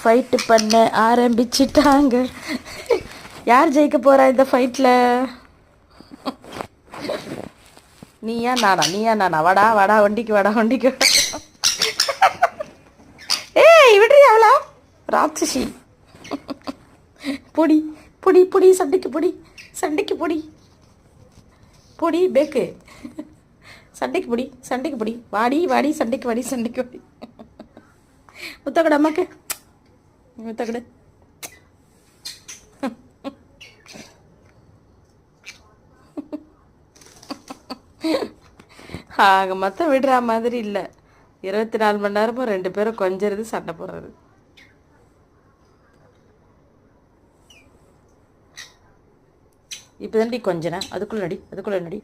Fight பண்ண ஆரம்பிச்சிட்டாங்க. யார் ஜெயிக்க போகிறா இந்த ஃபைட்டில்? நீயா நானா? வாடா வாடா வண்டிக்கு வாடா. ஏய் விடுறி அவளா ராட்சசி. பொடி பொடி சண்டைக்கு பொடி பேக்கு. சண்டைக்கு பொடி வாடி சண்டைக்கு வாடி. முத்தக்கடை அம்மாக்கு முத்தக்கடை. ஆக மொத்தம் விடுற மாதிரி இல்லை. 24 மணி நேரமும் 2 பேரும் கொஞ்சிறது சண்டை போடுறது. இப்போ தாண்டி கொஞ்சனா அதுக்குள்ள நடி